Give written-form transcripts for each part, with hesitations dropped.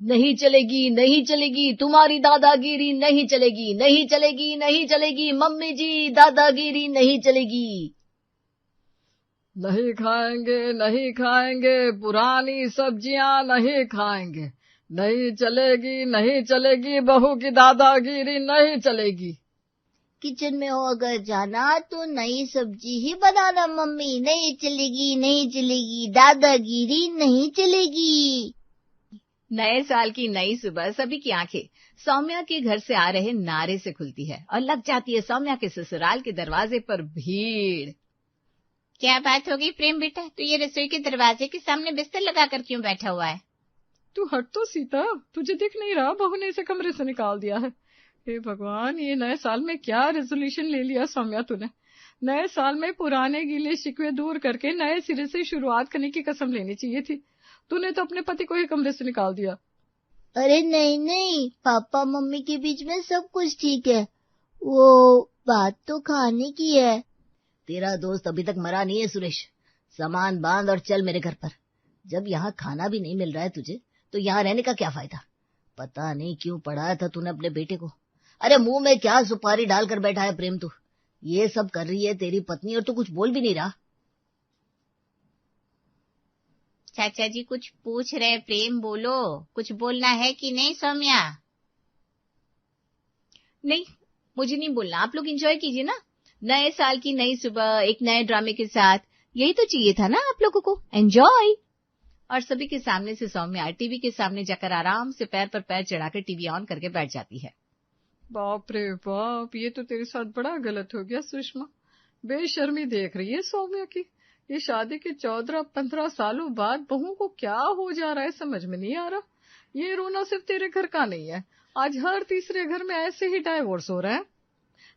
नहीं चलेगी, नहीं चलेगी, तुम्हारी दादागिरी नहीं चलेगी, नहीं चलेगी, नहीं चलेगी, मम्मी जी दादागिरी नहीं चलेगी। नहीं खाएंगे, नहीं खाएंगे, पुरानी सब्जियां नहीं खाएंगे, नहीं चलेगी, नहीं चलेगी, बहू की दादागिरी नहीं चलेगी। किचन में हो अगर जाना तो नई सब्जी ही बनाना मम्मी, नहीं चलेगी, नहीं चलेगी, दादागिरी नहीं चलेगी। नए साल की नई सुबह सभी की आंखें सौम्या के घर से आ रहे नारे से खुलती है और लग जाती है सौम्या के ससुराल के दरवाजे पर भीड़। क्या बात होगी प्रेम बेटा, तू ये रसोई के दरवाजे के सामने बिस्तर लगाकर क्यों बैठा हुआ है? तू हट तो सीता, तुझे दिख नहीं रहा बहू ने इसे कमरे से निकाल दिया है। हे भगवान, ये नए साल में क्या रेजोल्यूशन ले लिया सौम्या तूने। नए साल में पुराने गीले शिकवे दूर करके नए सिरे से शुरुआत करने की कसम लेनी चाहिए थी। तूने तो अपने पति को ही कमरे से निकाल दिया। अरे नहीं नहीं, पापा मम्मी के बीच में सब कुछ ठीक है, वो बात तो खाने की है। तेरा दोस्त अभी तक मरा नहीं है सुरेश, सामान बांध और चल मेरे घर पर। जब यहाँ खाना भी नहीं मिल रहा है तुझे तो यहाँ रहने का क्या फायदा। पता नहीं क्यों पढ़ाया था तूने अपने बेटे को। अरे मुंह में क्या सुपारी डालकर बैठा है प्रेम तू। ये सब कर रही है तेरी पत्नी और तू कुछ बोल भी नहीं रहा। चाचा जी कुछ पूछ रहे, प्रेम बोलो, कुछ बोलना है कि नहीं सौम्या? नहीं, मुझे नहीं बोलना, आप लोग एंजॉय कीजिए ना। नए साल की नई सुबह एक नए ड्रामे के साथ, यही तो चाहिए था ना आप लोगों को, एंजॉय। और सभी के सामने से सौम्या टीवी के सामने जाकर आराम से पैर पर पैर चढ़ाकर टीवी ऑन करके बैठ जाती है। बाप रे बाप, ये तो तेरे साथ बड़ा गलत हो गया सुषमा। बेशर्मी देख रही है सौम्या की। ये शादी के 14-15 सालों बाद बहू को क्या हो जा रहा है समझ में नहीं आ रहा। ये रोना सिर्फ तेरे घर का नहीं है, आज हर तीसरे घर में ऐसे ही डाइवोर्स हो रहे हैं।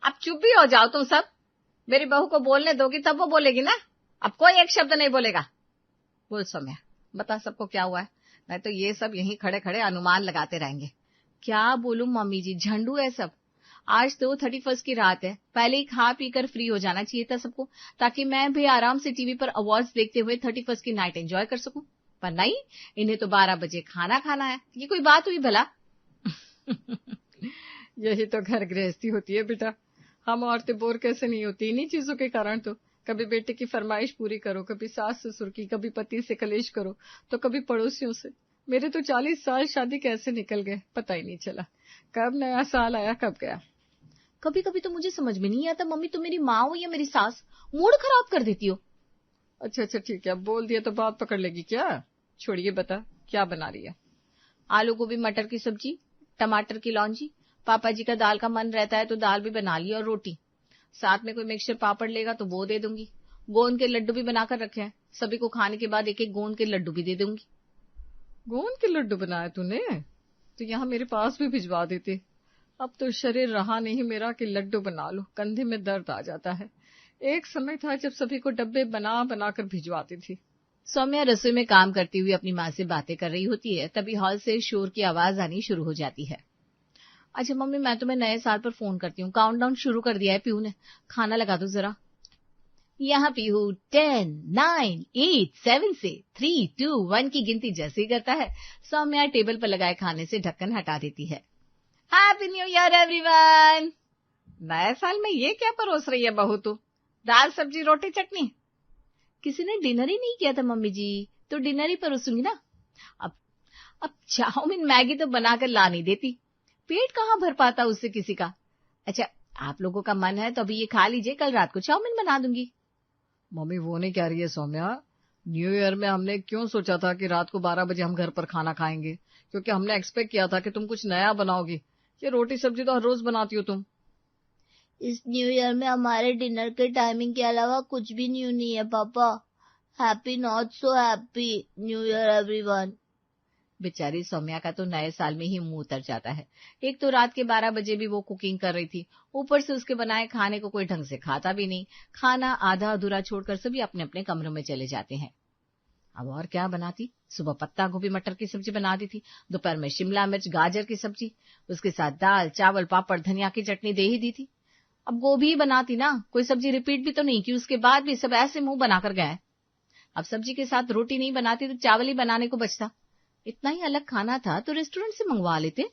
अब चुप भी हो जाओ तुम सब। मेरी बहू को बोलने दोगी तब वो बोलेगी ना, अब कोई एक शब्द नहीं बोलेगा। बोल सौम्या, बता सबको क्या हुआ है, नहीं तो ये सब यहीं खड़े खड़े अनुमान लगाते रहेंगे। क्या बोलूं मम्मी जी, झंडू है सब। आज तो 31 की रात है, पहले ही खा पी कर फ्री हो जाना चाहिए था सबको, ताकि मैं भी आराम से टीवी पर अवार्ड्स देखते हुए 31 की नाइट एंजॉय कर सकूं। पर नहीं, इन्हें तो 12 बजे खाना खाना है। ये कोई बात हुई भला? यही तो घर गृहस्थी होती है बेटा। हम औरतें बोर कैसे नहीं होती इन्हीं चीजों के कारण। तो कभी बेटे की फरमाइश पूरी करो, कभी सास ससुर की, कभी पति से कलेश करो, तो कभी पड़ोसियों से। मेरे तो 40 साल शादी कैसे निकल गए पता ही नहीं चला। कब नया साल आया कब गया। कभी कभी तो मुझे समझ में नहीं आता मम्मी, तुम मेरी माँ हो या मेरी सास, मूड खराब कर देती हो। अच्छा ठीक है, अब बोल दिया तो बात पकड़ लेगी क्या। छोड़िए, बता क्या बना रही है। आलू गोभी मटर की सब्जी, टमाटर की लौंजी। पापा जी का दाल का मन रहता है तो दाल भी बना ली और रोटी। साथ में कोई मिक्सचर पापड़ लेगा तो वो दे दूंगी। गोंद के लड्डू भी बनाकर रखे हैं, सभी को खाने के बाद एक एक गोंद के लड्डू भी दे दूंगी। गोंद के लड्डू बनाए तूने, तो यहाँ मेरे पास भी भिजवा देते। अब तो शरीर रहा नहीं मेरा कि लड्डू बना लो, कंधे में दर्द आ जाता है। एक समय था जब सभी को डब्बे बना बना कर भिजवाती थी। सौम्या रसोई में काम करती हुई अपनी माँ से बातें कर रही होती है, तभी हॉल से शोर की आवाज आनी शुरू हो जाती है। अच्छा मम्मी, मैं तुम्हें नए साल पर फोन करती हूँ, काउंटडाउन शुरू कर दिया है पीहू ने, खाना लगा दो जरा। यहाँ पीहू 10, 9, 8, 7 से 3, 2, 1 की गिनती जैसे ही करता है, सौम्या टेबल पर लगाए खाने से ढक्कन हटा देती है। Happy new year everyone. नए साल में ये क्या परोस रही है बहू तू, दाल सब्जी रोटी चटनी। किसी ने डिनर ही नहीं किया था मम्मी जी, तो डिनर ही परोसूंगी ना। अब चाउमीन मैगी तो बनाकर ला नहीं देती, पेट कहाँ भर पाता उससे किसी का। अच्छा आप लोगों का मन है तो अभी ये खा लीजिए, कल रात को चाउमीन बना दूंगी। मम्मी वो नहीं कह रही है सौम्या। न्यू ईयर में हमने क्यों सोचा था कि रात को 12 बजे हम घर पर खाना खाएंगे, क्योंकि हमने एक्सपेक्ट किया था कि तुम कुछ नया बनाओगी। ये रोटी सब्जी तो हर रोज बनाती हो तुम। इस न्यू ईयर में हमारे डिनर के टाइमिंग के अलावा कुछ भी न्यू नहीं है पापा। Happy not so happy new year everyone. बेचारी सौम्या का तो नए साल में ही मुंह उतर जाता है। एक तो रात के 12 बजे भी वो कुकिंग कर रही थी, ऊपर से उसके बनाए खाने को कोई ढंग से खाता भी नहीं। खाना आधा अधूरा छोड़कर सभी अपने अपने कमरों में चले जाते हैं। अब और क्या बनाती, सुबह पत्ता गोभी मटर की सब्जी बना दी थी, दोपहर में शिमला मिर्च गाजर की सब्जी, उसके साथ दाल चावल पापड़ धनिया की चटनी दे ही दी थी। अब गोभी ही बनाती ना, कोई सब्जी रिपीट भी तो नहीं की, उसके बाद भी सब ऐसे मुंह बनाकर गए। अब सब्जी के साथ रोटी नहीं बनाती तो चावल ही बनाने को बचता। इतना ही अलग खाना था तो रेस्टोरेंट से मंगवा लेते।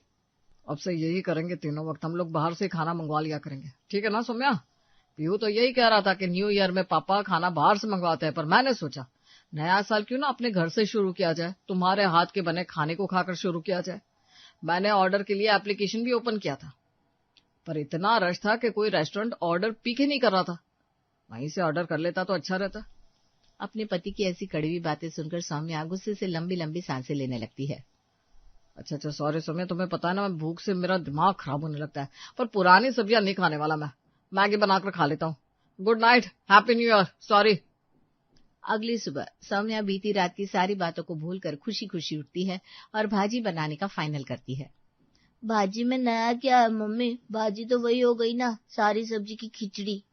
अब से यही करेंगे, तीनों वक्त हम लोग बाहर से खाना मंगवा लिया करेंगे, ठीक है ना सौम्या? पीहू तो यही कह रहा था कि न्यू ईयर में पापा खाना बाहर से मंगवाते हैं, पर मैंने सोचा नया साल क्यों ना अपने घर से शुरू किया जाए, तुम्हारे हाथ के बने खाने को खाकर शुरू किया जाए। मैंने ऑर्डर के लिए एप्लीकेशन भी ओपन किया था, पर इतना रश था कि कोई रेस्टोरेंट ऑर्डर पिक ही नहीं कर रहा था। वहीं से ऑर्डर कर लेता तो अच्छा रहता। अपने पति की ऐसी कड़वी बातें सुनकर सौम्या गुस्से से लंबी लंबी सांसें लेने लगती है। अच्छा सॉरी सौम्या, तुम्हें पता है ना, मैं भूख से मेरा दिमाग खराब होने लगता है, पर पुरानी सब्जियां नहीं खाने वाला मैं, मैगी बनाकर खा लेता हूँ। Good night, happy new year, sorry. अगली सुबह सौम्या बीती रात की सारी बातों को भूलकर खुशी खुशी उठती है और भाजी बनाने का फाइनल करती है। भाजी में नया क्या है मम्मी? भाजी तो वही हो गई ना, सारी सब्जी की खिचड़ी।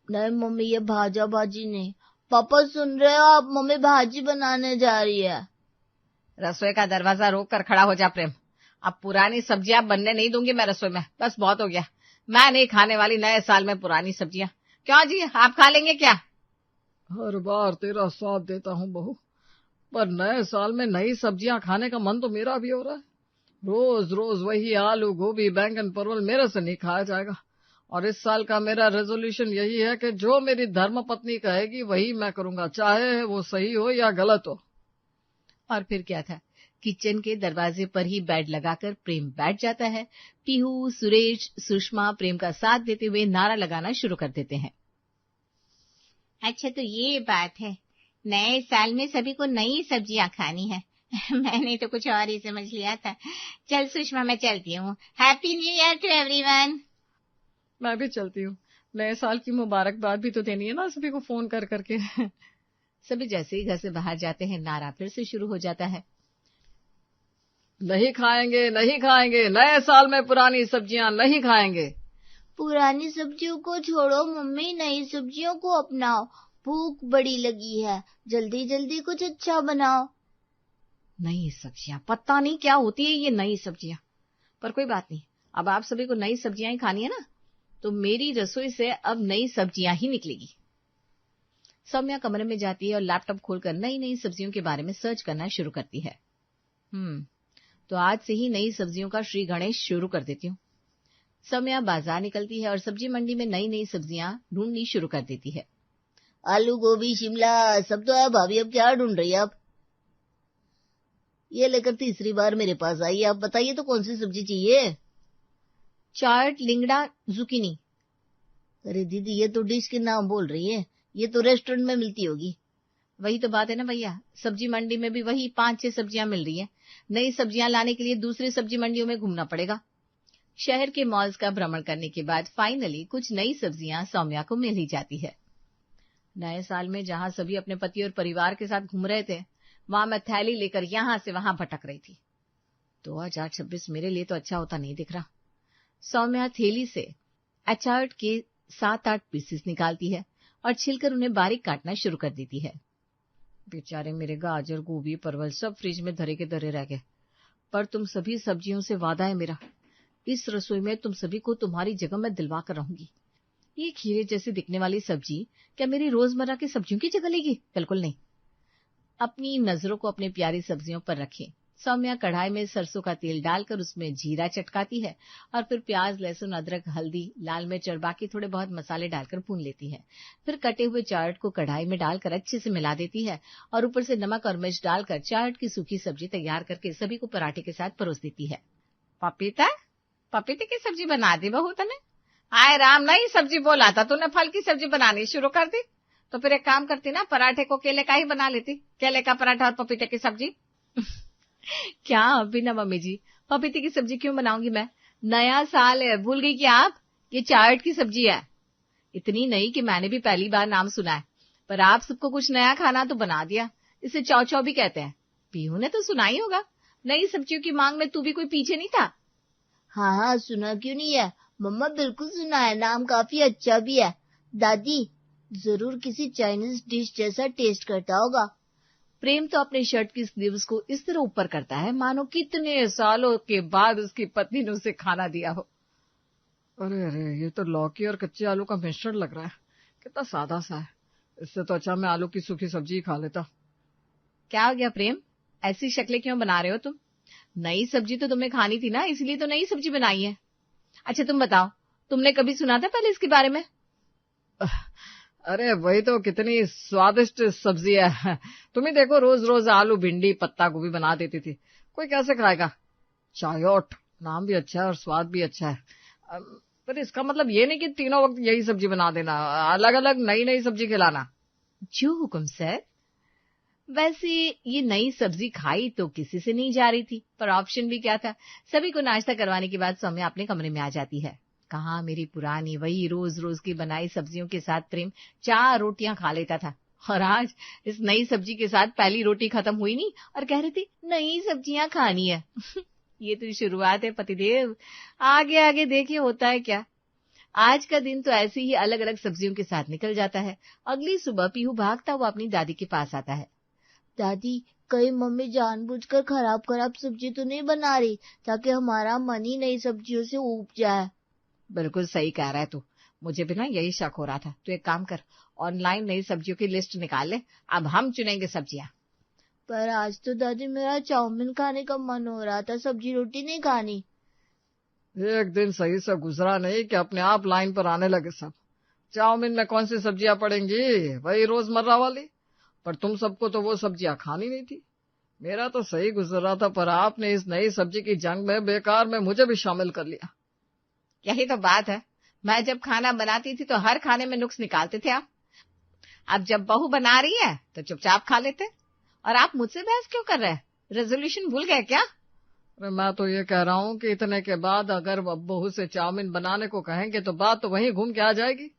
नहीं मम्मी, ये भाजा भाजी नहीं। पापा सुन रहे हो आप? मम्मी भाजी बनाने जा रही है। रसोई का दरवाजा रोक कर खड़ा हो जा प्रेम। अब पुरानी सब्जियां बनने नहीं दूंगी मैं रसोई में, बस बहुत हो गया। मैं नहीं खाने वाली नए साल में पुरानी सब्जियां। क्यों जी, आप खा लेंगे क्या? हर बार तेरा साथ देता हूँ बहू, पर नए साल में नई सब्जियां खाने का मन तो मेरा भी हो रहा है। रोज रोज वही आलू गोभी बैंगन परवल मेरे से नहीं खाया जाएगा, और इस साल का मेरा रेजोल्यूशन यही है कि जो मेरी धर्म पत्नी कहेगी वही मैं करूंगा, चाहे वो सही हो या गलत हो। और फिर क्या था, किचन के दरवाजे पर ही बेड लगाकर प्रेम बैठ जाता है। पीहू, सुरेश, सुषमा प्रेम का साथ देते हुए नारा लगाना शुरू कर देते हैं। अच्छा तो ये बात है, नए साल में सभी को नई सब्जियां खानी है। मैंने तो कुछ और ही समझ लिया था। चल सुषमा, मैं चलती हूँ। Happy new year to everyone. मैं भी चलती हूँ, नए साल की मुबारकबाद भी तो देनी है ना सभी को फोन कर करके। सभी जैसे ही घर से बाहर जाते हैं, नारा फिर से शुरू हो जाता है। नहीं खाएंगे, नहीं खाएंगे, नए साल में पुरानी सब्जियां नहीं खाएंगे। पुरानी सब्जियों को छोड़ो मम्मी, नई सब्जियों को अपनाओ। भूख बड़ी लगी है, जल्दी जल्दी कुछ अच्छा बनाओ। नई सब्जियां, पता नहीं क्या होती है ये नई सब्जियां, पर कोई बात नहीं, अब आप सभी को नई सब्जियां ही खानी है ना, तो मेरी रसोई से अब नई सब्जियां ही निकलेगी। सौम्या कमरे में जाती है और लैपटॉप खोलकर नई नई सब्जियों के बारे में सर्च करना शुरू करती है। तो आज से ही नई सब्जियों का श्री गणेश शुरू कर देती हूँ। सौम्या बाजार निकलती है और सब्जी मंडी में नई नई सब्जियां ढूंढनी शुरू कर देती है। आलू गोभी शिमला सब तो है भाभी, अब क्या ढूंढ रही है आप? ये लेकर तीसरी बार मेरे पास आई, आप बताइए तो कौन सी सब्जी चाहिए? चाट, लिंगड़ा, जुकीनी। अरे दीदी, ये तो डिश के नाम बोल रही है, ये तो रेस्टोरेंट में मिलती होगी। वही तो बात है ना भैया, सब्जी मंडी में भी वही 5-6 सब्जियां मिल रही हैं। नई सब्जियां लाने के लिए दूसरी सब्जी मंडियों में घूमना पड़ेगा। शहर के मॉल्स का भ्रमण करने के बाद फाइनली कुछ नई सब्जियां सौम्या को मिल ही जाती है। नए साल में जहां सभी अपने पति और परिवार के साथ घूम रहे थे, वहां मैं थैली लेकर यहां से वहां भटक रही थी। 2026 मेरे लिए तो अच्छा होता नहीं दिख रहा। सौम्या थैली से अचार के 7-8 पीसेस निकालती है और छिलकर उन्हें बारीक काटना शुरू कर देती है। बेचारे मेरे गाजर, गोभी, परवल सब फ्रिज में धरे के धरे रह गए, पर तुम सभी सब्जियों से वादा है मेरा, इस रसोई में तुम सभी को तुम्हारी जगह मैं दिलवा कर रहूंगी। ये खीरे जैसी दिखने वाली सब्जी क्या मेरी रोजमर्रा की सब्जियों की जगह लेगी? बिल्कुल नहीं। अपनी नजरों को अपनी प्यारी सब्जियों पर रखें। सौम्या कढ़ाई में सरसों का तेल डालकर उसमें जीरा चटकाती है और फिर प्याज, लहसुन, अदरक, हल्दी, लाल मिर्च और बाकी थोड़े बहुत मसाले डालकर भून लेती है। फिर कटे हुए चाट को कढ़ाई में डालकर अच्छे से मिला देती है और ऊपर से नमक और मिर्च डालकर चाट की सूखी सब्जी तैयार करके सभी को पराठे के साथ परोस देती है। पपीते की सब्जी बना दी बहू तने? आए राम, नई सब्जी बोला था तूने, फल की सब्जी बनानी शुरू कर दी। तो फिर एक काम करती ना, पराठे को केले का ही बना लेती, केले का पराठा और पपीते की सब्जी। क्या अभी ना मम्मी जी, पपीते की सब्जी क्यों बनाऊंगी मैं? नया साल है, भूल गई क्या आप? ये चाट की सब्जी है, इतनी नई कि मैंने भी पहली बार नाम सुना है, पर आप सबको कुछ नया खाना तो बना दिया। इसे चौ चौ भी कहते हैं। पीहू ने तो सुना ही होगा, नई सब्जियों की मांग में तू भी कोई पीछे नहीं था। हाँ हाँ, सुना क्यों नहीं है मम्मा, बिल्कुल सुना है, नाम काफी अच्छा भी है। दादी जरूर किसी चाइनीज डिश जैसा टेस्ट करता होगा। प्रेम तो अपने शर्ट की स्लीव्स को इस तरह ऊपर करता है मानो कितने सालों के बाद उसकी पत्नी ने उसे खाना दिया हो। अरे अरे, ये तो लौकी और कच्चे आलू का मिश्रण लग रहा है, कितना सादा सा है। इससे तो अच्छा मैं आलू की सूखी सब्जी ही खा लेता। क्या हो गया प्रेम, ऐसी शक्लें क्यों बना रहे हो तुम? नई सब्जी तो तुम्हें खानी थी ना, इसलिए तो नई सब्जी बनाई है। अच्छा तुम बताओ, तुमने कभी सुना था पहले इसके बारे में? अरे वही तो, कितनी स्वादिष्ट सब्जी है। तुम ही देखो, रोज रोज आलू भिंडी पत्ता गोभी बना देती थी, कोई कैसे खाएगा? चायोट नाम भी अच्छा है और स्वाद भी अच्छा है। पर इसका मतलब ये नहीं कि तीनों वक्त यही सब्जी बना देना, अलग अलग नई नई सब्जी खिलाना। जो हुक्म सर। वैसे ये नई सब्जी खाई तो किसी से नहीं जा रही थी, पर ऑप्शन भी क्या था। सभी को नाश्ता करवाने के बाद सौम्या अपने कमरे में आ जाती है। कहाँ मेरी पुरानी वही रोज रोज की बनाई सब्जियों के साथ प्रेम 4 रोटियां खा लेता था, और आज इस नई सब्जी के साथ पहली रोटी खत्म हुई नहीं और कह रही थी नई सब्जियां खानी है। ये तो शुरुआत है पतिदेव, आगे आगे देखिए होता है क्या। आज का दिन तो ऐसे ही अलग अलग सब्जियों के साथ निकल जाता है। अगली सुबह पीहू भागता हुआ अपनी दादी के पास आता है। दादी, कहीं मम्मी जानबूझकर खराब खराब सब्जी तो नहीं बना रही, ताकि हमारा मन ही नई सब्जियों से ऊब जाए? बिल्कुल सही कह रहा है तू, मुझे भी ना यही शक हो रहा था। तू एक काम कर, ऑनलाइन नई सब्जियों की लिस्ट निकाल ले, अब हम चुनेंगे सब्जियां। पर आज तो दादी मेरा चाउमीन खाने का मन हो रहा था, सब्जी रोटी नहीं खानी। एक दिन सही से गुजरा नहीं कि अपने आप लाइन पर आने लगे सब। चाउमीन में कौन सी सब्जियां पड़ेंगी, वही रोजमर्रा वाली। पर तुम सबको तो वो सब्जियां खानी नहीं थी। मेरा तो सही गुजर रहा था, पर आपने इस नई सब्जी की जंग में बेकार में मुझे भी शामिल कर लिया। यही तो बात है, मैं जब खाना बनाती थी तो हर खाने में नुक्स निकालते थे आप। अब जब बहू बना रही है तो चुपचाप खा लेते। और आप मुझसे बहस क्यों कर रहे हैं? रेजोल्यूशन भूल गए क्या? अरे मैं तो ये कह रहा हूँ कि इतने के बाद अगर बहू से चाउमीन बनाने को कहेंगे तो बात तो वहीं घूम के आ जाएगी।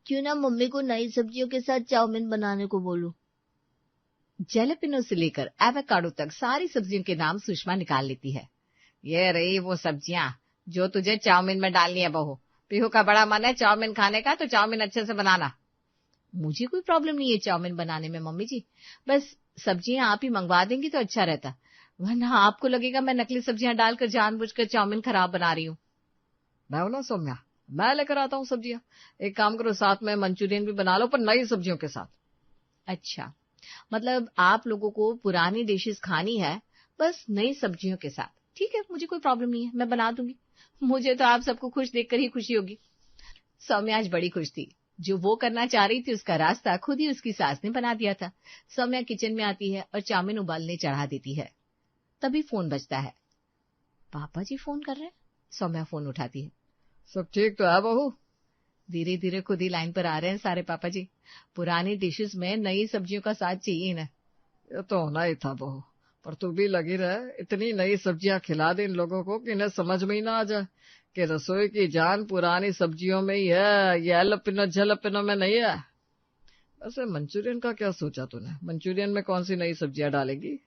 क्यों ना मम्मी को नई सब्जियों के साथ चाउमीन बनाने को बोलूं। जलेपिनो से लेकर एवोकाडो तक सारी सब्जियों के नाम सुषमा निकाल लेती है। ये रही वो सब्जियां जो तुझे चाउमीन में डालनी है बहू। पीहू का बड़ा मन है चाउमीन खाने का, तो चाउमीन अच्छे से बनाना। मुझे कोई प्रॉब्लम नहीं है चाउमीन बनाने में मम्मी जी, बस सब्जियां आप ही मंगवा देंगी तो अच्छा रहता, वरना आपको लगेगा मैं नकली सब्जियां डालकर जानबूझकर चाउमीन खराब बना रही हूँ। मैं हूं ना सौम्या, मैं लेकर आता हूँ सब्जियां। एक काम करो, साथ में मंचूरियन भी बना लो, पर नई सब्जियों के साथ। अच्छा, मतलब आप लोगों को पुरानी डिशेस खानी है, बस नई सब्जियों के साथ। ठीक है, मुझे कोई प्रॉब्लम नहीं है, मैं बना दूंगी। मुझे तो आप सबको खुश देखकर ही खुशी होगी। सौम्या आज बड़ी खुश थी। जो वो करना चाह रही थी उसका रास्ता खुद ही उसकी सास ने बना दिया था। सौम्या किचन में आती है और चाउमीन उबालने चढ़ा देती है। तभी फोन बजता है। पापा जी फोन कर रहे हैं। सौम्या फोन उठाती है। सब ठीक तो है बहू? धीरे धीरे खुद ही लाइन पर आ रहे हैं सारे पापा जी। पुरानी डिशेस में नई सब्जियों का साथ चाहिए ना। ये तो होना ही था बहू, पर तू भी लगी रहे। इतनी नई सब्जियां खिला दे इन लोगों को कि इन्हें समझ में ही ना आ जाए कि रसोई की जान पुरानी सब्जियों में ही है, ये एलपिनो झलपिनो में नहीं है। वैसे मंचूरियन का क्या सोचा तूने? मंचूरियन में कौन सी नई सब्जियां डालेगी?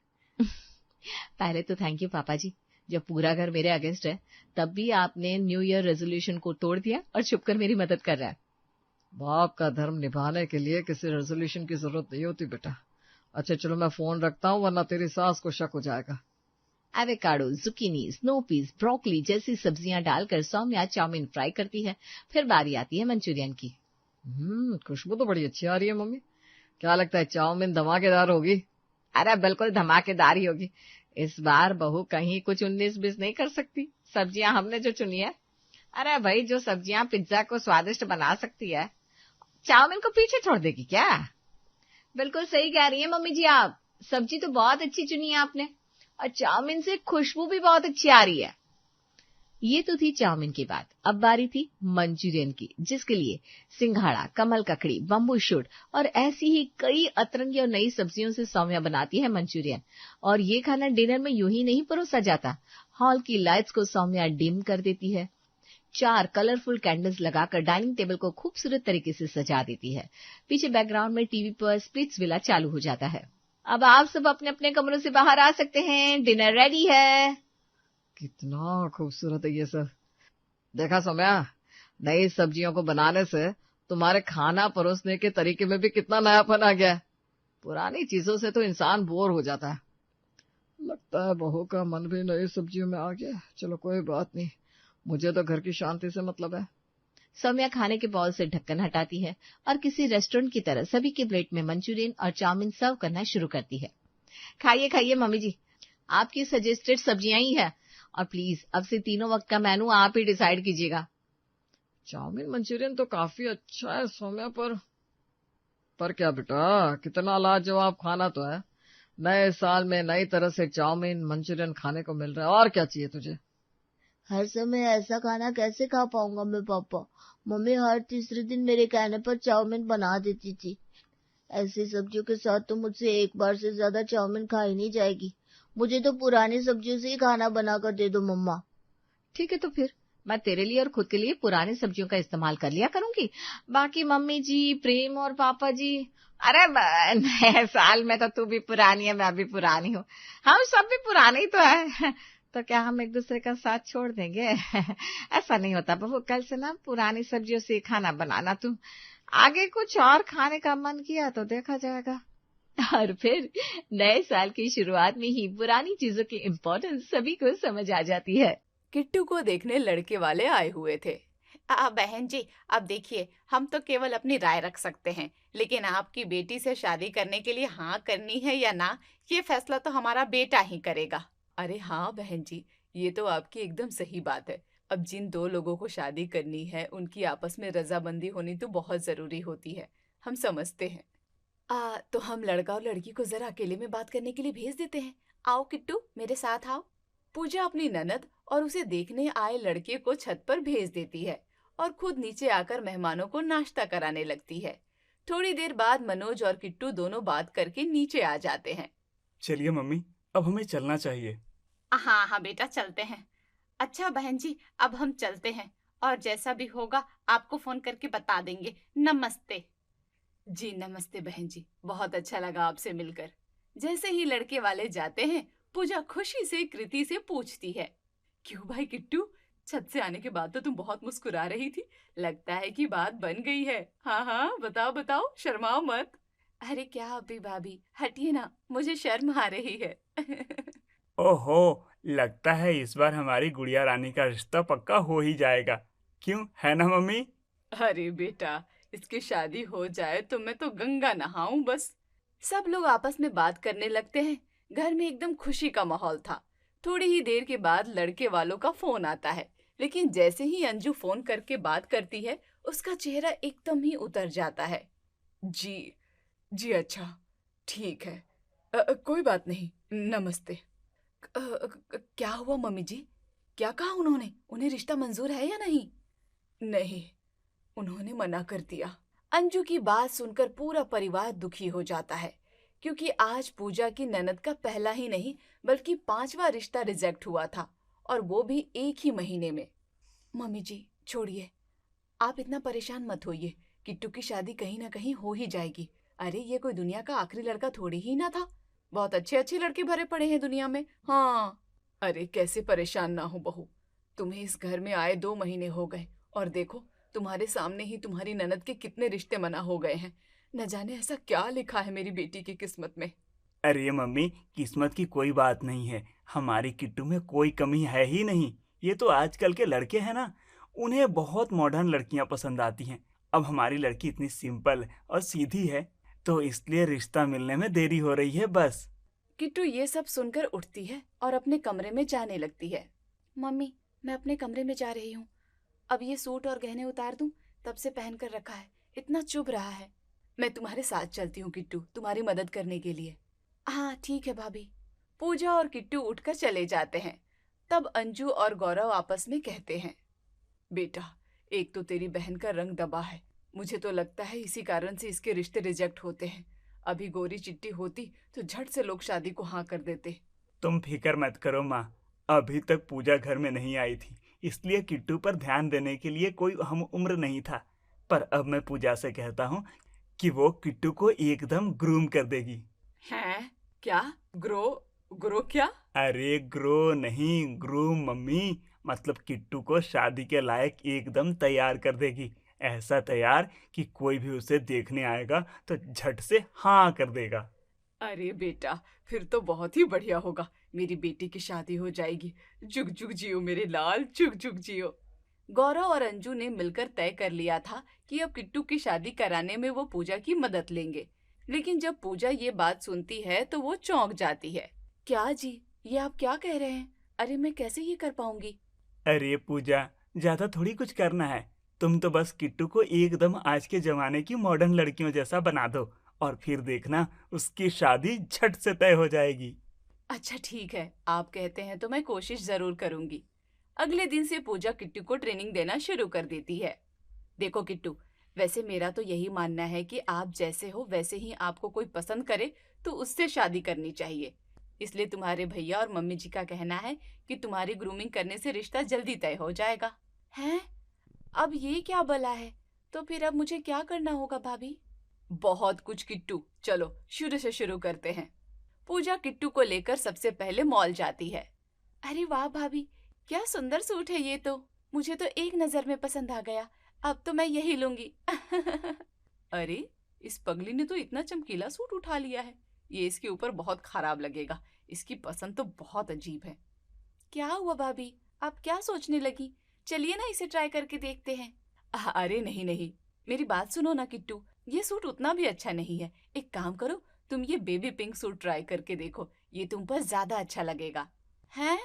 पहले तो थैंक यू पापा जी, जब पूरा घर मेरे अगेंस्ट है तब भी आपने न्यू ईयर रेजोल्यूशन को तोड़ दिया और छुपकर मेरी मदद कर रहा है। बाप का धर्म निभाने के लिए किसी रेजोल्यूशन की जरूरत नहीं होती बेटा। अच्छा चलो मैं फोन रखता हूँ, वरना तेरी सास को शक हो जाएगा। Avocado, zucchini, snow peas, broccoli जैसी सब्जियां डालकर सौम्या चाउमीन फ्राई करती है। फिर बारी आती है मंचूरियन की। खुशबू तो बड़ी अच्छी आ रही है मम्मी। क्या लगता है चाउमीन धमाकेदार होगी? अरे बिल्कुल धमाकेदार ही होगी। इस बार बहू कहीं कुछ 19-20 नहीं कर सकती। सब्जियां हमने जो चुनी है, अरे भाई जो सब्जियां पिज्जा को स्वादिष्ट बना सकती है, चाउमीन को पीछे छोड़ देगी क्या? बिल्कुल सही कह रही है मम्मी जी आप। सब्जी तो बहुत अच्छी चुनी है आपने, और चाउमीन से खुशबू भी बहुत अच्छी आ रही है। ये तो थी चाउमीन की बात। अब बारी थी मंचूरियन की, जिसके लिए सिंघाड़ा, कमल ककड़ी, बम्बू शूट और ऐसी ही कई अतरंगी और नई सब्जियों से सौम्या बनाती है मंचूरियन। और ये खाना डिनर में यूं ही नहीं परोसा जाता। हॉल की लाइट्स को सौम्या डिम कर देती है। 4 कलरफुल कैंडल्स लगाकर डाइनिंग टेबल को खूबसूरत तरीके से सजा देती है। पीछे बैकग्राउंड में टीवी पर स्प्लिट्स विला चालू हो जाता है। अब आप सब अपने अपने कमरों से बाहर आ सकते हैं, डिनर रेडी है। कितना खूबसूरत है ये सब। देखा सौम्या, नई सब्जियों को बनाने से तुम्हारे खाना परोसने के तरीके में भी कितना नयापन आ गया है। पुरानी चीजों से तो इंसान बोर हो जाता है। लगता है बहू का मन भी नई सब्जियों में आ गया। चलो कोई बात नहीं, मुझे तो घर की शांति से मतलब है। सौम्या खाने के बॉल से ढक्कन हटाती है और किसी रेस्टोरेंट की तरह सभी के प्लेट में मंचूरियन और चाउमीन सर्व करना शुरू करती है। खाइए खाइए मम्मी जी, आपकी सजेस्टेड सब्जियां ही है। और प्लीज अब से तीनों वक्त का मेनू आप ही डिसाइड कीजिएगा। चाउमीन मंचूरियन तो काफी अच्छा है सौम्या, पर क्या बेटा, कितना लाजवाब खाना तो है। नए साल में नई तरह से चाउमीन मंचूरियन खाने को मिल रहा है, और क्या चाहिए तुझे? हर समय ऐसा खाना कैसे खा पाऊंगा मैं पापा? मम्मी हर तीसरे दिन मेरे कहने पर चाउमीन बना देती थी। ऐसी सब्जियों के साथ तो मुझसे एक बार से ज्यादा चाउमीन खाई नहीं जाएगी। मुझे तो पुरानी सब्जियों से ही खाना बनाकर दे दो मम्मा। ठीक है, तो फिर मैं तेरे लिए और खुद के लिए पुरानी सब्जियों का इस्तेमाल कर लिया करूंगी। बाकी मम्मी जी, प्रेम और पापा जी, अरे नए साल में तो तू भी पुरानी है, मैं भी पुरानी हूँ, हम सब भी पुराने ही तो है। तो क्या हम एक दूसरे का साथ छोड़ देंगे? ऐसा नहीं होता बहू। कल से ना पुरानी सब्जियों से खाना बनाना। तू आगे कुछ और खाने का मन किया तो देखा जाएगा। और फिर नए साल की शुरुआत में ही पुरानी चीजों की इम्पोर्टेंस सभी को समझ आ जाती है। किट्टू को देखने लड़के वाले आए हुए थे। बहन जी, अब देखिए, हम तो केवल अपनी राय रख सकते हैं, लेकिन आपकी बेटी से शादी करने के लिए हाँ करनी है या ना, ये फैसला तो हमारा बेटा ही करेगा। अरे हाँ बहन जी, ये तो आपकी एकदम सही बात है। अब जिन दो लोगों को शादी करनी है, उनकी आपस में रजामंदी होनी तो बहुत जरूरी होती है, हम समझते हैं। तो हम लड़का और लड़की को जरा अकेले में बात करने के लिए भेज देते हैं। आओ किट्टू, मेरे साथ आओ। पूजा अपनी ननद और उसे देखने आए लड़के को छत पर भेज देती है और खुद नीचे आकर मेहमानों को नाश्ता कराने लगती है। थोड़ी देर बाद मनोज और किट्टू दोनों बात करके नीचे आ जाते हैं। चलिए मम्मी, अब हमें चलना चाहिए। हाँ हाँ बेटा, चलते हैं। अच्छा बहन जी, अब हम चलते हैं और जैसा भी होगा आपको फोन करके बता देंगे। नमस्ते। जी नमस्ते बहन जी, बहुत अच्छा लगा आपसे मिलकर। जैसे ही लड़के वाले जाते हैं, पूजा खुशी से कृति से पूछती है, क्यों भाई किट्टू, छत से आने के बाद तो तुम बहुत मुस्कुरा रही थी, लगता है कि बात बन गई है। हाँ हाँ बताओ बताओ, शर्माओ मत। अरे क्या अभी भाभी, हटिए ना, मुझे शर्म आ रही है। ओहो, लगता है इस बार हमारी गुड़िया रानी का रिश्ता पक्का हो ही जाएगा, क्यों, है ना मम्मी? अरे बेटा, इसकी शादी हो जाए तो मैं तो गंगा नहाऊं बस। सब लोग आपस में बात करने लगते हैं। घर में एकदम खुशी का माहौल था। थोड़ी ही देर के बाद लड़के वालों का फोन आता है, लेकिन जैसे ही अंजू फोन करके बात करती है, उसका चेहरा एकदम ही उतर जाता है। जी जी, अच्छा ठीक है, कोई बात नहीं, नमस्ते। क्या हुआ मम्मी जी, क्या कहा उन्होंने? उन्हें रिश्ता मंजूर है या नहीं? नहीं, उन्होंने मना कर दिया। अंजू की बात सुनकर पूरा परिवार दुखी हो जाता है, क्योंकि आज पूजा की ननद का पहला ही नहीं बल्कि 5वां रिश्ता रिजेक्ट हुआ था, और वो भी एक ही महीने में। मम्मी जी छोड़िए, आप इतना परेशान मत होइए, किट्टू की शादी कहीं ना कहीं हो ही जाएगी। अरे ये कोई दुनिया का आखिरी लड़का थोड़ी ही ना था, बहुत अच्छे अच्छे लड़के भरे पड़े हैं दुनिया में। हाँ, अरे कैसे परेशान ना हो बहू, तुम्हें इस घर में आए 2 महीने हो गए और देखो तुम्हारे सामने ही तुम्हारी ननद के कितने रिश्ते मना हो गए हैं। न जाने ऐसा क्या लिखा है मेरी बेटी की किस्मत में। अरे मम्मी, किस्मत की कोई बात नहीं है, हमारी किट्टू में कोई कमी है ही नहीं। ये तो आजकल के लड़के हैं ना, उन्हें बहुत मॉडर्न लड़कियां पसंद आती हैं। अब हमारी लड़की इतनी सिंपल और सीधी है, तो इसलिए रिश्ता मिलने में देरी हो रही है बस। किट्टू ये सब सुनकर उठती है और अपने कमरे में जाने लगती है। मम्मी, मैं अपने कमरे में जा रही हूँ। अब ये सूट और गहने उतार दूं, तब से पहन कर रखा है, इतना चुभ रहा है। मैं तुम्हारे साथ चलती हूँ किट्टू, तुम्हारी मदद करने के लिए। हाँ ठीक है भाभी। पूजा और किट्टू उठकर चले जाते हैं। तब अंजू और गौरव आपस में कहते हैं, बेटा, एक तो तेरी बहन का रंग दबा है, मुझे तो लगता है इसी कारण से इसके रिश्ते रिजेक्ट होते हैं। अभी गोरी चिट्टी होती तो झट से लोग शादी को हाँ कर देते। तुम फिक्र मत करो माँ, अभी तक पूजा घर में नहीं आई थी, इसलिए किट्टू पर ध्यान देने के लिए कोई हम उम्र नहीं था। पर अब मैं पूजा से कहता हूँ कि वो किट्टू को एकदम ग्रूम कर देगी। हैं? क्या? ग्रो क्या? अरे ग्रो नहीं, ग्रूम मम्मी, मतलब किट्टू को शादी के लायक एकदम तैयार कर देगी। ऐसा तैयार कि कोई भी उसे देखने आएगा तो झट से हाँ कर देगा। अरे बेटा, फिर तो बहुत ही बढ़िया होगा, मेरी बेटी की शादी हो जाएगी। जुग जुग जियो मेरे लाल, जुग जुग जियो। गौरव और अंजू ने मिलकर तय कर लिया था कि अब किट्टू की शादी कराने में वो पूजा की मदद लेंगे। लेकिन जब पूजा ये बात सुनती है तो वो चौंक जाती है। क्या जी, ये आप क्या कह रहे हैं? अरे मैं कैसे ये कर पाऊंगी? अरे पूजा, ज्यादा थोड़ी कुछ करना है। तुम तो बस किट्टू को एकदम आज के जमाने की मॉडर्न लड़कियों जैसा बना दो और फिर देखना उसकी शादी झट से तय हो जाएगी। अच्छा ठीक है, आप कहते हैं तो मैं कोशिश जरूर करूंगी। अगले दिन से पूजा किट्टू को ट्रेनिंग देना शुरू कर देती है। देखो किट्टू, वैसे मेरा तो यही मानना है कि आप जैसे हो वैसे ही आपको कोई पसंद करे तो उससे शादी करनी चाहिए। इसलिए तुम्हारे भैया और मम्मी जी का कहना है कि तुम्हारी ग्रूमिंग करने से रिश्ता जल्दी तय हो जाएगा। हैं? अब ये क्या भला है? तो फिर अब मुझे क्या करना होगा भाभी? बहुत कुछ किट्टू, चलो शुरू से शुरू करते हैं। पूजा किट्टू को लेकर सबसे पहले मॉल जाती है। अरे वाह भाभी, क्या सुंदर सूट है ये तो। मुझे तो एक नजर में पसंद आ गया। अब तो मैं यही लूंगी। अरे, इस पगली ने तो इतना चमकीला सूट उठा लिया है। ये इसके ऊपर बहुत खराब लगेगा। इसकी पसंद तो बहुत अजीब है। क्या हुआ भाभी, आप क्या सोचने लगी? चलिए ना इसे ट्राई करके देखते हैं। अरे नहीं नहीं, मेरी बात सुनो ना किट्टू, ये सूट उतना भी अच्छा नहीं है। एक काम करो, तुम ये बेबी पिंक सूट ट्राई करके देखो, ये तुम पर ज्यादा अच्छा लगेगा। हैं?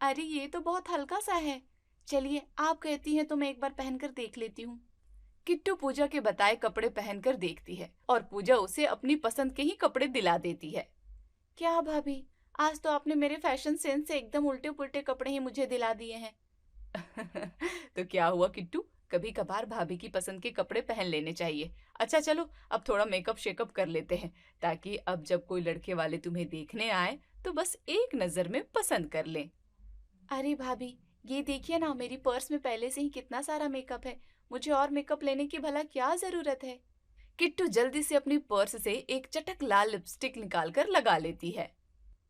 अरे ये तो बहुत हल्का सा है। चलिए, आप कहती हैं तो मैं एक बार पहनकर देख लेती हूँ। किट्टू पूजा के बताए कपड़े पहनकर देखती है और पूजा उसे अपनी पसंद के ही कपड़े दिला देती है। क्या भाभी, आज तो आपने मेरे फैशन सेंस से एकदम उल्टे पुल्टे कपड़े ही मुझे दिला दिए हैं। तो क्या हुआ किट्टू, कभी कभार भाभी की पसंद के कपड़े पहन लेने चाहिए। अच्छा चलो, अब थोड़ा मेकअप शेकअप कर लेते हैं, ताकि अब जब कोई लड़के वाले तुम्हें देखने आए तो बस एक नजर में पसंद कर लें। अरे भाभी, ये देखिए ना, मेरी पर्स में पहले से ही कितना सारा मेकअप है। मुझे और मेकअप लेने की भला क्या जरूरत है? किट्टू जल्दी से अपनी पर्स से एक चटक लाल लिपस्टिक निकालकर लगा लेती है।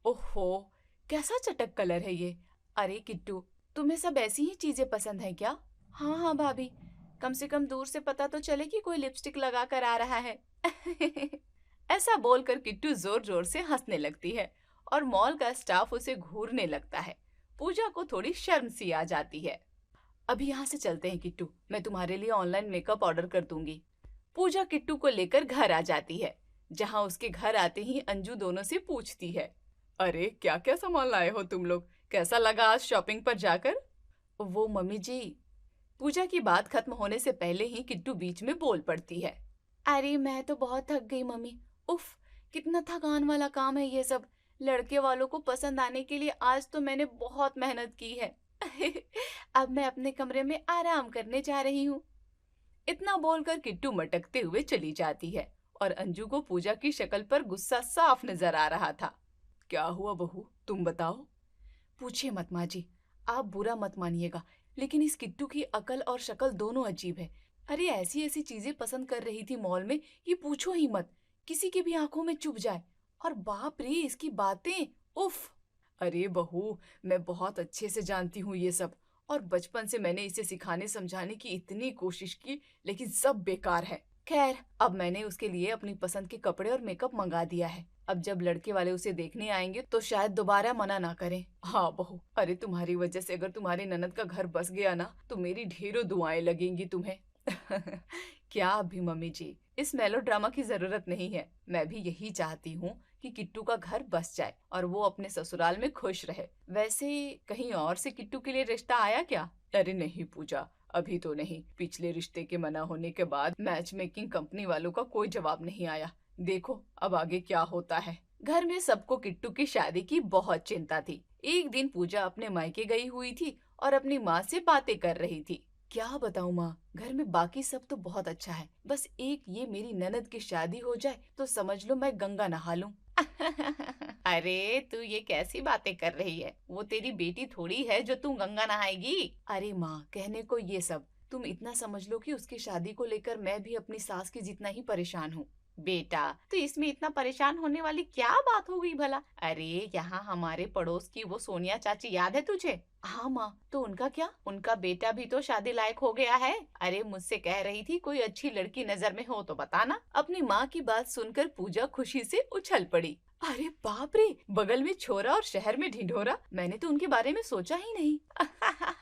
ओहो, कैसा चटक कलर है ये। अरे किट्टू, तुम्हें सब ऐसी ही चीजें पसंद है क्या? हाँ हाँ भाभी, कम से कम दूर से पता तो चले कि कोई लिपस्टिक लगा कर आ रहा है। ऐसा बोलकर किट्टू जोर जोर से हंसने लगती है और मॉल का स्टाफ उसे घूरने लगता है। पूजा को थोड़ी शर्म सी आ जाती है। अभी यहाँ से चलते हैं किट्टू, मैं तुम्हारे लिए ऑनलाइन मेकअप ऑर्डर कर दूंगी। पूजा किट्टू को लेकर घर आ जाती है, जहाँ उसके घर आते ही अंजू दोनों से पूछती है, अरे क्या क्या सामान लाए हो तुम लोग? कैसा लगा आज शॉपिंग पर जाकर? वो मम्मी जी। पूजा की बात खत्म होने से पहले ही किट्टू बीच में बोल पड़ती है। अरे मैं तो बहुत थक गई मम्मी। उफ, कितना थकान वाला काम है ये सब। लड़के वालों को पसंद आने के लिए आज तो मैंने बहुत मेहनत की है। अब मैं अपने कमरे में आराम करने जा रही हूँ। इतना बोलकर किट्टू मटकते हुए चली जाती है और अंजू को पूजा की शक्ल पर गुस्सा साफ नजर आ रहा था। क्या हुआ बहू, तुम बताओ? पूछिए मत माँ जी, आप बुरा मत मानिएगा, लेकिन इस किट्टू की अकल और शक्ल दोनों अजीब है। अरे ऐसी ऐसी चीजें पसंद कर रही थी मॉल में, ये पूछो ही मत, किसी की भी आंखों में चुभ जाए। और बाप रे, इसकी बातें, उफ। अरे बहू, मैं बहुत अच्छे से जानती हूँ ये सब, और बचपन से मैंने इसे सिखाने समझाने की इतनी कोशिश की, लेकिन सब बेकार है। खैर, अब मैंने उसके लिए अपनी पसंद के कपड़े और मेकअप मंगा दिया है। अब जब लड़के वाले उसे देखने आएंगे तो शायद दोबारा मना ना करें। हाँ बहू, अरे तुम्हारी वजह से अगर तुम्हारे ननद का घर बस गया ना, तो मेरी ढेरों दुआएं लगेंगी तुम्हें। क्या अभी मम्मी जी, इस मेलोड्रामा की जरूरत नहीं है। मैं भी यही चाहती हूँ कि किट्टू का घर बस जाए और वो अपने ससुराल में खुश रहे। वैसे कहीं और से किट्टू के लिए रिश्ता आया क्या? अरे नहीं पूजा, अभी तो नहीं। पिछले रिश्ते के मना होने के बाद मैच मेकिंग कंपनी वालों का कोई जवाब नहीं आया। देखो अब आगे क्या होता है। घर में सबको किट्टू की शादी की बहुत चिंता थी। एक दिन पूजा अपने मायके गई हुई थी और अपनी माँ से बातें कर रही थी। क्या बताऊँ माँ, घर में बाकी सब तो बहुत अच्छा है, बस एक ये मेरी ननद की शादी हो जाए तो समझ लो मैं गंगा नहा लूं। अरे तू ये कैसी बातें कर रही है? वो तेरी बेटी थोड़ी है जो तू गंगा नहाएगी। अरे माँ, कहने को ये सब, तुम इतना समझ लो कि उसकी शादी को लेकर मैं भी अपनी सास की जितना ही परेशान हूँ। बेटा, तो इसमें इतना परेशान होने वाली क्या बात हो गई भला? अरे यहाँ हमारे पड़ोस की वो सोनिया चाची याद है तुझे? हाँ माँ, तो उनका क्या? उनका बेटा भी तो शादी लायक हो गया है। अरे मुझसे कह रही थी कोई अच्छी लड़की नजर में हो तो बताना। अपनी माँ की बात सुनकर पूजा खुशी से उछल पड़ी। अरे बाप रे, बगल में छोरा और शहर में ढिंढोरा, मैंने तो उनके बारे में सोचा ही नहीं।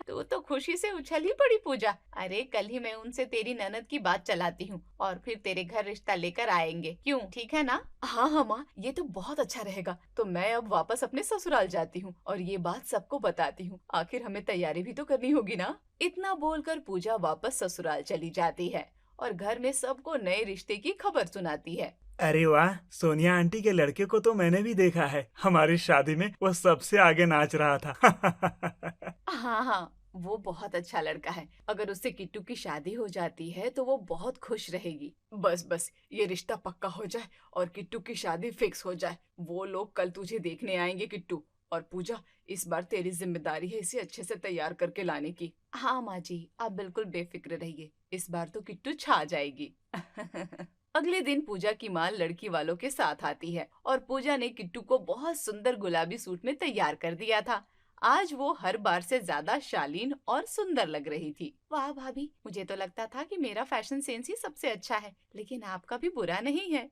तू तो खुशी से उछल ही पड़ी पूजा। अरे कल ही मैं उनसे तेरी ननद की बात चलाती हूँ और फिर तेरे घर रिश्ता लेकर आएंगे, क्यों, ठीक है ना? हाँ हाँ माँ, ये तो बहुत अच्छा रहेगा। तो मैं अब वापस अपने ससुराल जाती हूँ और ये बात सबको बताती हूँ, आखिर हमें तैयारी भी तो करनी होगी ना। इतना बोलकर पूजा वापस ससुराल चली जाती है और घर में सबको नए रिश्ते की खबर सुनाती है। अरे वाह, सोनिया आंटी के लड़के को तो मैंने भी देखा है। हमारी शादी में वो सबसे आगे नाच रहा था। हाँ हाँ, वो बहुत अच्छा लड़का है। अगर उससे किट्टू की शादी हो जाती है तो वो बहुत खुश रहेगी। बस बस ये रिश्ता पक्का हो जाए और किट्टू की शादी फिक्स हो जाए। वो लोग कल तुझे देखने आएंगे किट्टू। और पूजा, इस बार तेरी जिम्मेदारी है इसे अच्छे से तैयार करके लाने की। हाँ माँ जी, आप बिल्कुल बेफिक्र रहिए, इस बार तो किट्टू छा जाएगी। अगले दिन पूजा की माँ लड़की वालों के साथ आती है और पूजा ने किट्टू को बहुत सुंदर गुलाबी सूट में तैयार कर दिया था। आज वो हर बार से ज्यादा शालीन और सुंदर लग रही थी। वाह भाभी, मुझे तो लगता था कि मेरा फैशन सेंस ही सबसे अच्छा है, लेकिन आपका भी बुरा नहीं है।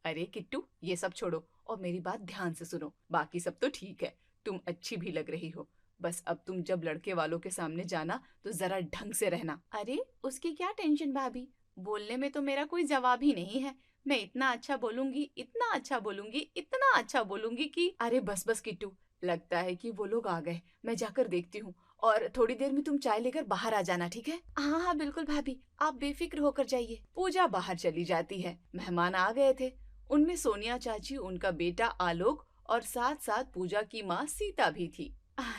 अरे किट्टू, ये सब छोड़ो और मेरी बात ध्यान से सुनो। बाकी सब तो ठीक है, तुम अच्छी भी लग रही हो। बस अब तुम जब लड़के वालों के सामने जाना तो जरा ढंग से रहना। अरे उसकी क्या टेंशन भाभी, बोलने में तो मेरा कोई जवाब ही नहीं है। मैं इतना अच्छा बोलूंगी, इतना अच्छा बोलूंगी, इतना अच्छा बोलूंगी कि अरे बस बस किट्टू, लगता है कि वो लोग आ गए। मैं जाकर देखती हूँ और थोड़ी देर में तुम चाय लेकर बाहर आ जाना, ठीक है? हाँ हाँ बिल्कुल भाभी, आप बेफिक्र होकर जाइए। पूजा बाहर चली जाती है। मेहमान आ गए थे। उनमें सोनिया चाची, उनका बेटा आलोक और साथ साथ पूजा की माँ सीता भी थी।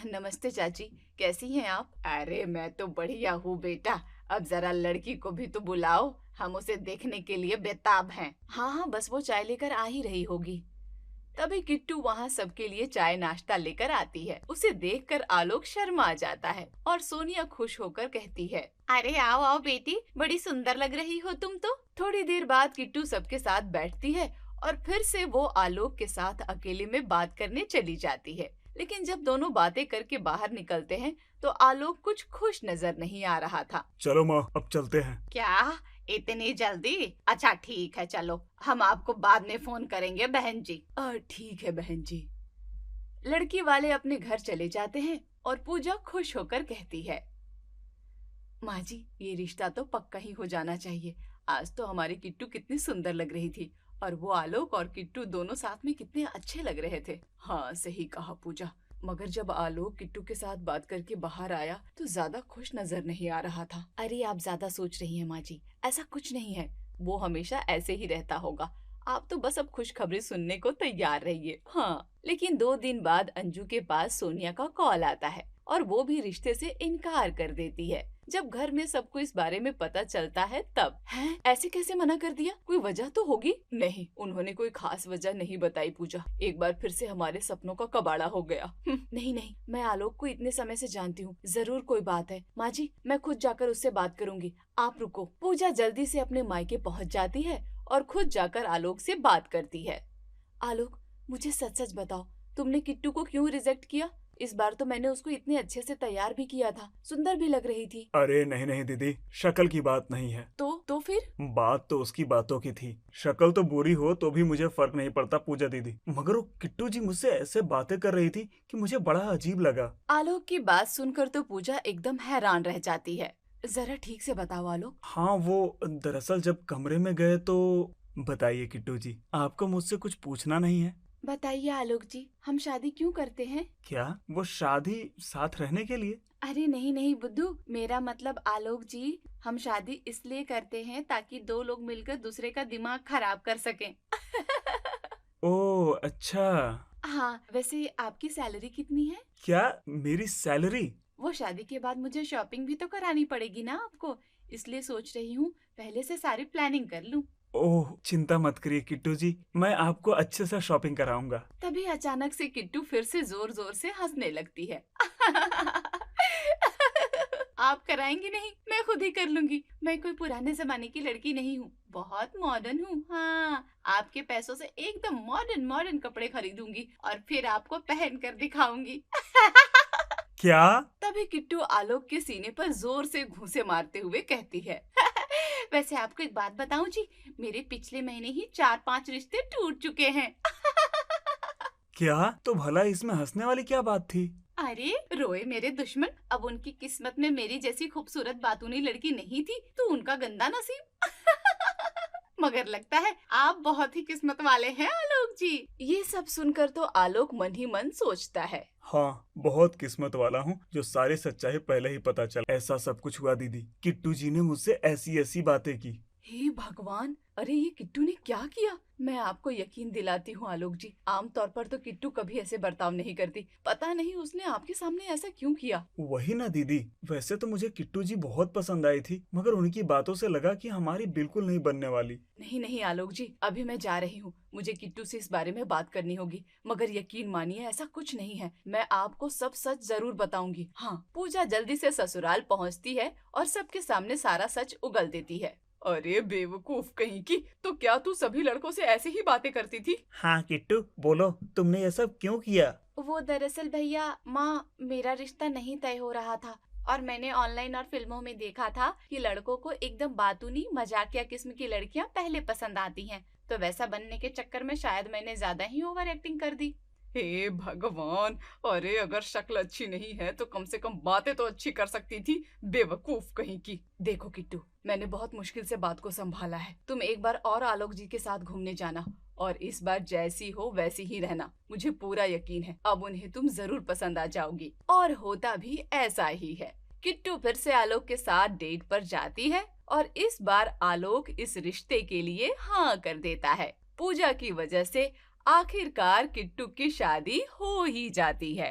नमस्ते चाची, कैसी हैं आप? अरे मैं तो बढ़िया हूँ बेटा। अब जरा लड़की को भी तो बुलाओ, हम उसे देखने के लिए बेताब हैं। हाँ हाँ, बस वो चाय लेकर आ ही रही होगी। तभी किट्टू वहाँ सबके लिए चाय नाश्ता लेकर आती है। उसे देखकर आलोक शर्मा जाता है और सोनिया खुश होकर कहती है, अरे आओ आओ बेटी, बड़ी सुंदर लग रही हो तुम तो। थोड़ी देर बाद किट्टू सबके साथ बैठती है और फिर से वो आलोक के साथ अकेले में बात करने चली जाती है। लेकिन जब दोनों बातें करके बाहर निकलते हैं तो आलोक कुछ खुश नजर नहीं आ रहा था। चलो माँ, अब चलते हैं। क्या इतनी जल्दी? अच्छा ठीक है, चलो, हम आपको बाद में फोन करेंगे बहन जी। ठीक है बहन जी। लड़की वाले अपने घर चले जाते हैं और पूजा खुश होकर कहती है, माँ जी ये रिश्ता तो पक्का ही हो जाना चाहिए। आज तो हमारी किट्टू कितनी सुंदर लग रही थी और वो आलोक और किट्टू दोनों साथ में कितने अच्छे लग रहे थे। हाँ सही कहा पूजा, मगर जब आलोक किट्टू के साथ बात करके बाहर आया तो ज्यादा खुश नजर नहीं आ रहा था। अरे आप ज्यादा सोच रही हैं माँ जी, ऐसा कुछ नहीं है, वो हमेशा ऐसे ही रहता होगा। आप तो बस अब खुशखबरी सुनने को तैयार रहिए। हाँ, लेकिन 2 दिन बाद अंजू के पास सोनिया का कॉल आता है और वो भी रिश्ते से इनकार कर देती है। जब घर में सबको इस बारे में पता चलता है तब, हैं? ऐसे कैसे मना कर दिया? कोई वजह तो होगी? नहीं, उन्होंने कोई खास वजह नहीं बताई पूजा। एक बार फिर से हमारे सपनों का कबाड़ा हो गया। नहीं नहीं, मैं आलोक को इतने समय से जानती हूँ, जरूर कोई बात है। माँ जी मैं खुद जाकर उससे बात करूंगी, आप रुको। पूजा जल्दी से अपने मायके पहुँच जाती है और खुद जाकर आलोक से बात करती है। आलोक, मुझे सच सच बताओ, तुमने किट्टू को क्यों रिजेक्ट किया? इस बार तो मैंने उसको इतने अच्छे से तैयार भी किया था, सुंदर भी लग रही थी। अरे नहीं नहीं दीदी, शक्ल की बात नहीं है। तो फिर? बात तो उसकी बातों की थी। शक्ल तो बुरी हो तो भी मुझे फर्क नहीं पड़ता पूजा दीदी, मगर वो किट्टू जी मुझसे ऐसे बातें कर रही थी कि मुझे बड़ा अजीब लगा। आलोक की बात सुनकर तो पूजा एकदम हैरान रह जाती है। जरा ठीक से बताओ आलोक। हाँ वो दरअसल जब कमरे में गए तो। बताइए किट्टू जी, आपको मुझसे कुछ पूछना नहीं है? बताइए आलोक जी, हम शादी क्यों करते हैं? क्या वो शादी साथ रहने के लिए? अरे नहीं नहीं बुद्धू, मेरा मतलब आलोक जी, हम शादी इसलिए करते हैं ताकि 2 लोग मिलकर दूसरे का दिमाग खराब कर सकें। ओह अच्छा। हाँ, वैसे आपकी सैलरी कितनी है? क्या मेरी सैलरी? वो शादी के बाद मुझे शॉपिंग भी तो करानी पड़ेगी ना आपको, इसलिए सोच रही हूँ पहले से सारी प्लानिंग कर लूँ। ओह चिंता मत करिए किट्टू जी, मैं आपको अच्छे से शॉपिंग कराऊंगा। तभी अचानक से किट्टू फिर से जोर जोर से हंसने लगती है। आप कराएंगी नहीं, मैं खुद ही कर लूंगी। मैं कोई पुराने जमाने की लड़की नहीं हूँ, बहुत मॉडर्न हूँ। हाँ, आपके पैसों से एकदम मॉडर्न मॉडर्न कपड़े खरीदूंगी और फिर आपको पहन कर दिखाऊंगी। क्या? तभी किट्टू आलोक के सीने पर जोर से घूंसे मारते हुए कहती है, वैसे आपको एक बात बताऊं जी, मेरे पिछले महीने ही 4-5 रिश्ते टूट चुके हैं। क्या? तो भला इसमें हंसने वाली क्या बात थी? अरे रोए मेरे दुश्मन, अब उनकी किस्मत में मेरी जैसी खूबसूरत बातूनी लड़की नहीं थी तो उनका गंदा नसीब। मगर लगता है आप बहुत ही किस्मत वाले हैं आलोक जी। ये सब सुनकर तो आलोक मन ही मन सोचता है, हाँ, बहुत किस्मत वाला हूँ जो सारी सच्चाई पहले ही पता चला। ऐसा सब कुछ हुआ दीदी, किट्टू जी ने मुझसे ऐसी ऐसी बातें की। हे भगवान, अरे ये किट्टू ने क्या किया? मैं आपको यकीन दिलाती हूँ आलोक जी, आमतौर पर तो किट्टू कभी ऐसे बर्ताव नहीं करती, पता नहीं उसने आपके सामने ऐसा क्यों किया। वही ना दीदी, वैसे तो मुझे किट्टू जी बहुत पसंद आई थी, मगर उनकी बातों से लगा कि हमारी बिल्कुल नहीं बनने वाली। नहीं नहीं आलोक जी, अभी मैं जा रही हूँ, मुझे किट्टू से इस बारे में बात करनी होगी, मगर यकीन मानिए ऐसा कुछ नहीं है, मैं आपको सब सच जरूर बताऊंगी। हाँ, पूजा जल्दी से ससुराल पहुँचती है और सबके सामने सारा सच उगल देती है। अरे बेवकूफ कहीं की, तो क्या तू सभी लड़कों से ऐसी ही बातें करती थी? हाँ किट्टू, बोलो तुमने ये सब क्यों किया? वो दरअसल भैया, माँ, मेरा रिश्ता नहीं तय हो रहा था और मैंने ऑनलाइन और फिल्मों में देखा था कि लड़कों को एकदम बातूनी मजाकिया किस्म की लड़कियाँ पहले पसंद आती हैं, तो वैसा बनने के चक्कर में शायद मैंने ज्यादा ही ओवर एक्टिंग कर दी। हे भगवान, अरे अगर शक्ल अच्छी नहीं है तो कम से कम बातें तो अच्छी कर सकती थी, बेवकूफ कहीं की। देखो किट्टू, मैंने बहुत मुश्किल से बात को संभाला है, तुम एक बार और आलोक जी के साथ घूमने जाना और इस बार जैसी हो वैसी ही रहना, मुझे पूरा यकीन है अब उन्हें तुम जरूर पसंद आ जाओगी। और होता भी ऐसा ही है। किट्टू फिर से आलोक के साथ डेट पर जाती है और इस बार आलोक इस रिश्ते के लिए हाँ कर देता है। पूजा की वजह से आखिरकार किट्टू की शादी हो ही जाती है।